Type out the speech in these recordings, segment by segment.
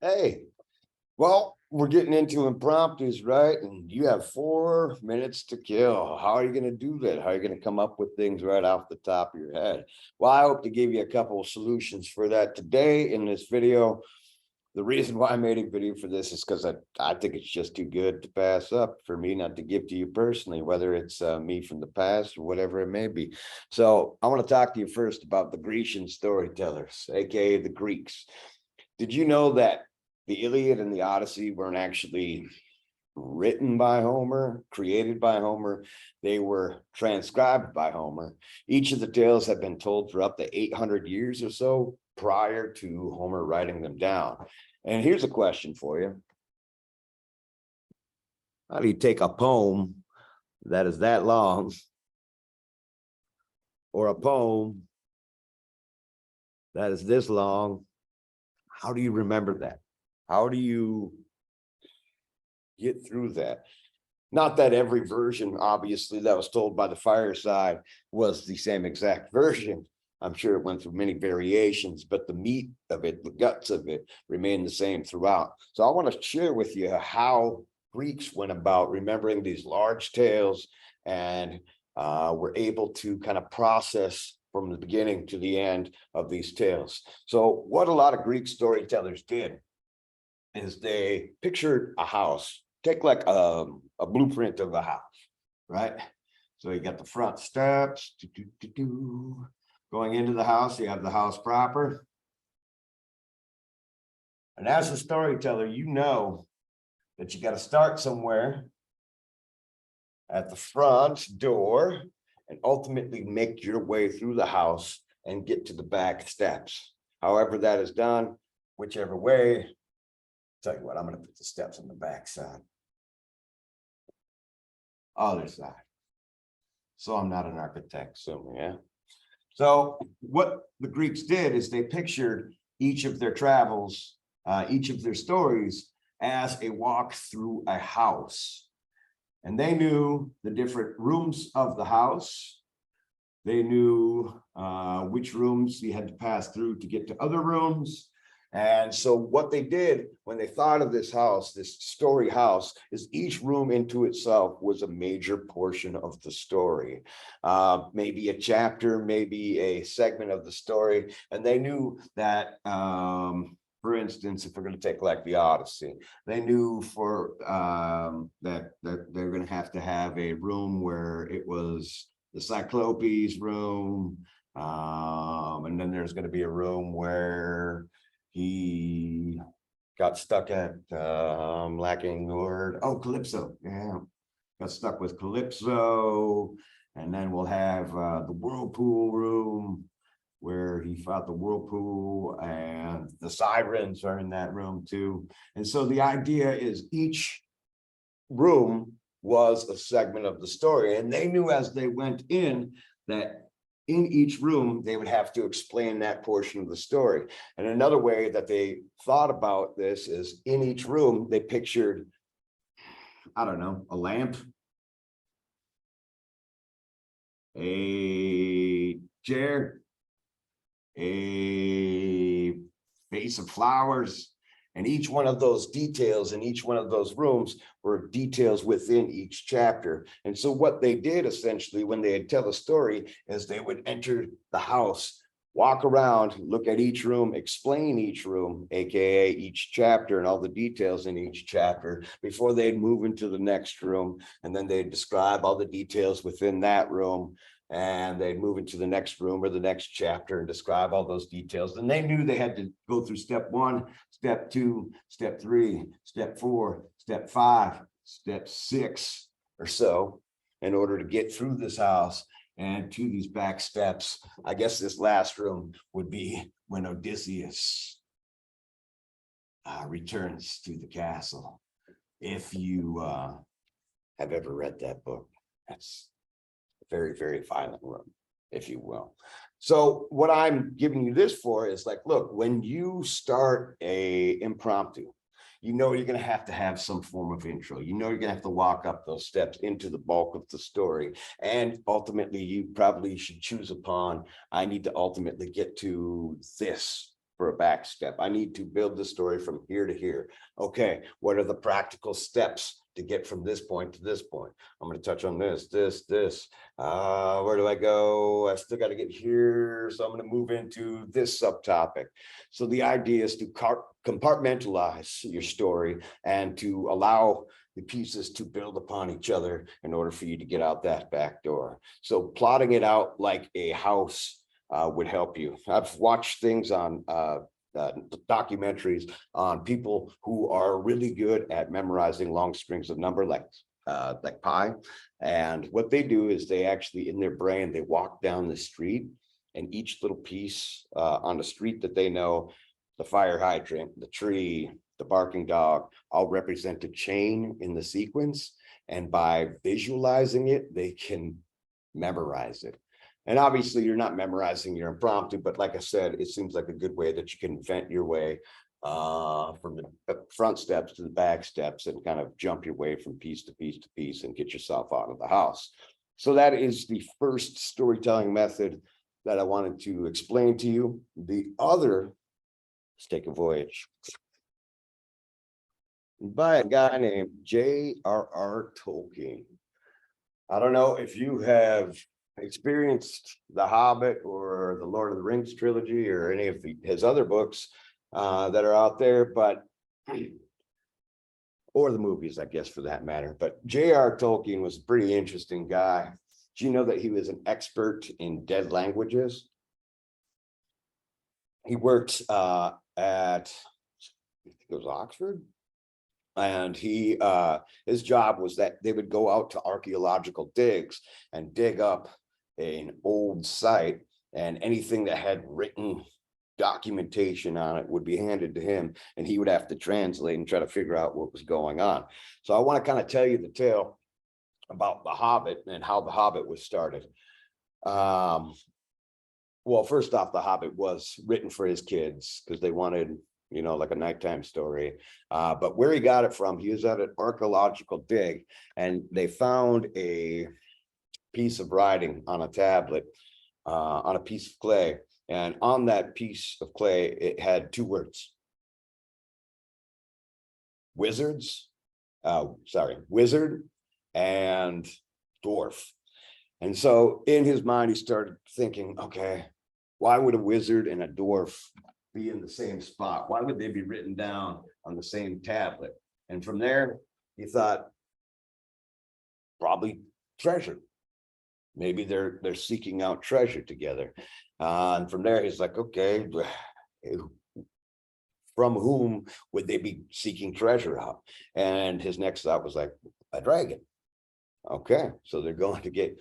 Hey, well, we're getting into impromptus, right? And you have 4 minutes to kill. How are you going to do that? How are you going to come up with things right off the top of your head? Well, I hope to give you a couple of solutions for that today in this video. The reason why I made a video for this is because I think it's just too good to pass up for me not to give to you personally, whether it's me from the past or whatever it may be. So I want to talk to you first about the Grecian storytellers, aka the Greeks. Did you know that the Iliad and the Odyssey weren't actually written by Homer, created by Homer? They were transcribed by Homer. Each of the tales have been told for up to 800 years or so prior to Homer writing them down. And here's a question for you. How do you take a poem that is that long or a poem that is this long? How do you remember that? How do you get through that? Not that every version, obviously, that was told by the fireside was the same exact version. I'm sure it went through many variations, but the meat of it, the guts of it, remained the same throughout. So I want to share with you how Greeks went about remembering these large tales and were able to kind of process from the beginning to the end of these tales. So what a lot of Greek storytellers did is they pictured a house. Take like a blueprint of a house, right? So you got the front steps, going into the house, you have the house proper. And as a storyteller, you know that you got to start somewhere at the front door and ultimately make your way through the house and get to the back steps. However that is done, whichever way, tell you what, I'm going to put the steps on the back side. Other side. So I'm not an architect, so yeah. So what the Greeks did is they pictured each of their travels, each of their stories as a walk through a house. And they knew the different rooms of the house. They knew which rooms you had to pass through to get to other rooms. And so what they did when they thought of this house, this story house, is each room into itself was a major portion of the story. Maybe a chapter, maybe a segment of the story. And they knew that, for instance, if we're going to take like the Odyssey, they knew for that they're going to have a room where it was the Cyclopes room. And then there's going to be a room where he got stuck at lacking the word. Oh, Calypso. Yeah, got stuck with Calypso. And then we'll have the whirlpool room where he fought the whirlpool, and the sirens are in that room too. And so the idea is each room was a segment of the story, and they knew as they went in that in each room, they would have to explain that portion of the story. And another way that they thought about this is in each room, they pictured, I don't know, a lamp, a chair, a vase of flowers, and each one of those details in each one of those rooms were details within each chapter. And so what they did essentially when they'd tell a story is they would enter the house, walk around, look at each room, explain each room, aka each chapter and all the details in each chapter before they'd move into the next room. And then they'd describe all the details within that room. And they'd move into the next room or the next chapter and describe all those details. And they knew they had to go through step 1, step 2, step 3, step 4, step 5, step 6 or so in order to get through this house and to these back steps. I guess this last room would be when Odysseus returns to the castle. If you have ever read that book, that's very, very violent room, if you will. So what I'm giving you this for is like, look, when you start a impromptu, you know you're going to have some form of intro. You know you're going to have to walk up those steps into the bulk of the story. And ultimately, you probably should choose upon, I need to ultimately get to this for a back step. I need to build the story from here to here. Okay, what are the practical steps to get from this point to this point? I'm going to touch on this. Where do I go? I still got to get here. So I'm going to move into this subtopic. So the idea is to compartmentalize your story and to allow the pieces to build upon each other in order for you to get out that back door. So plotting it out like a house would help you. I've watched things on documentaries on people who are really good at memorizing long strings of number, like pi. And what they do is they actually, in their brain, they walk down the street, and each little piece on the street that they know, the fire hydrant, the tree, the barking dog, all represent a chain in the sequence. And by visualizing it, they can memorize it. And obviously you're not memorizing your impromptu, but like I said, it seems like a good way that you can vent your way from the front steps to the back steps and kind of jump your way from piece to piece to piece and get yourself out of the house. So that is the first storytelling method that I wanted to explain to you. The other, let's take a voyage, by a guy named J.R.R. Tolkien. I don't know if you have experienced The Hobbit or the Lord of the Rings trilogy or any of his other books that are out there, but or the movies, I guess, for that matter. But J.R. Tolkien was a pretty interesting guy. Do you know that he was an expert in dead languages? He worked at, I think it was Oxford. And he his job was that they would go out to archaeological digs and dig up an old site, and anything that had written documentation on it would be handed to him, and he would have to translate and try to figure out what was going on. So I want to kind of tell you the tale about The Hobbit and how The Hobbit was started. Well, first off, The Hobbit was written for his kids because they wanted, you know, like a nighttime story. But where he got it from, he was at an archaeological dig, and they found a piece of writing on a tablet, on a piece of clay. And on that piece of clay, it had two words: wizard and dwarf. And so in his mind, he started thinking, okay, why would a wizard and a dwarf be in the same spot? Why would they be written down on the same tablet? And from there, he thought, probably treasure. Maybe they're seeking out treasure together. And from there, he's like, okay, from whom would they be seeking treasure out? And his next thought was like, a dragon. Okay, so they're going to get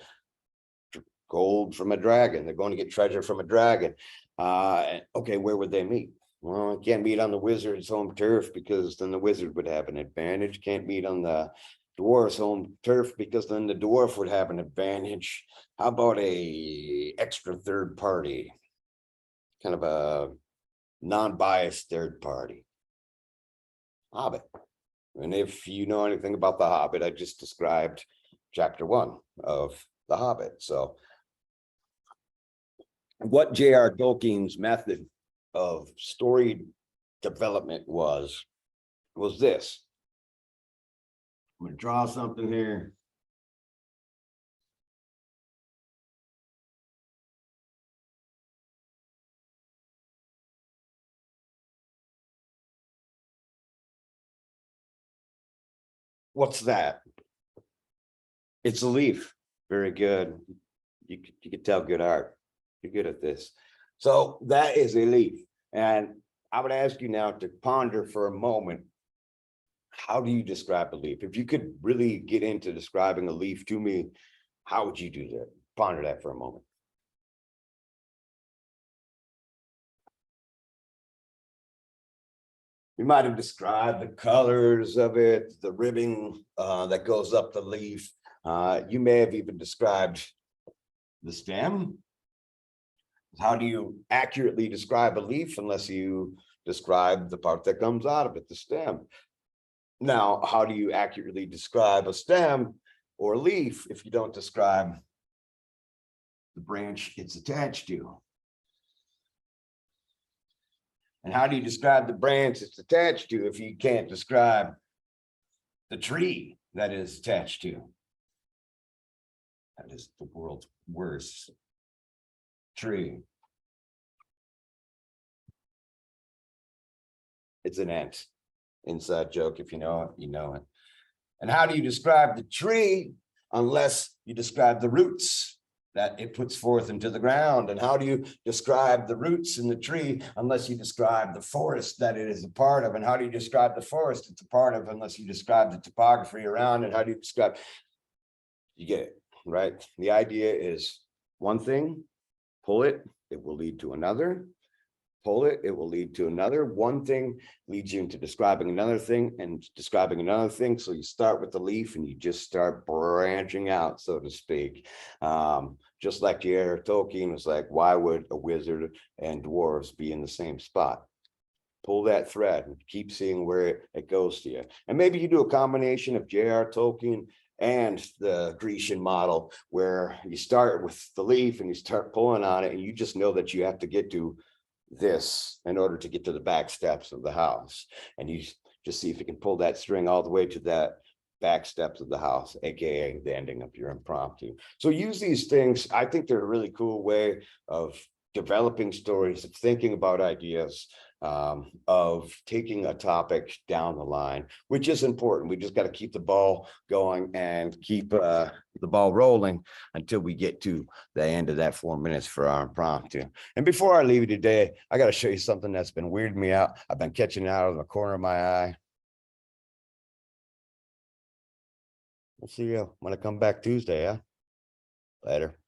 gold from a dragon. They're going to get treasure from a dragon. Okay, where would they meet? Well, can't meet on the wizard's home turf because then the wizard would have an advantage. Can't meet on the dwarf's home turf because then the dwarf would have an advantage. How about a extra third party? Kind of a non-biased third party. Hobbit. And if you know anything about The Hobbit, I just described chapter 1 of The Hobbit. So what J.R. Tolkien's method of story development was this. I'm going to draw something here. What's that? It's a leaf. Very good. You can tell good art. You're good at this. So that is a leaf. And I would ask you now to ponder for a moment. How do you describe a leaf? If you could really get into describing a leaf to me, how would you do that? Ponder that for a moment. You might have described the colors of it, the ribbing that goes up the leaf. You may have even described the stem. How do you accurately describe a leaf unless you describe the part that comes out of it, the stem? Now, how do you accurately describe a stem or leaf if you don't describe the branch it's attached to? And how do you describe the branch it's attached to if you can't describe the tree that is attached to? That is the world's worst tree. It's an ant. Inside joke. If you know it, you know it. And how do you describe the tree unless you describe the roots that it puts forth into the ground? And how do you describe the roots in the tree unless you describe the forest that it is a part of? And how do you describe the forest it's a part of unless you describe the topography around? And how do you describe? You get it, right? The idea is one thing, pull it, it will lead to another. Pull it, it will lead to another. One thing leads you into describing another thing and describing another thing. So you start with the leaf and you just start branching out, so to speak. Just like J.R.R. Tolkien was like, why would a wizard and dwarves be in the same spot? Pull that thread and keep seeing where it goes to you. And maybe you do a combination of J.R.R. Tolkien and the Grecian model, where you start with the leaf and you start pulling on it, and you just know that you have to get to this in order to get to the back steps of the house. And you just see if you can pull that string all the way to that back steps of the house, aka the ending of your impromptu. So use these things. I think they're a really cool way of developing stories, of thinking about ideas, of taking a topic down the line, which is important. We just got to keep the ball going and keep the ball rolling until we get to the end of that 4 minutes for our impromptu. And before I leave you today, I got to show you something that's been weirding me out. I've been catching it out of the corner of my eye. We'll see you when I come back Tuesday. Later.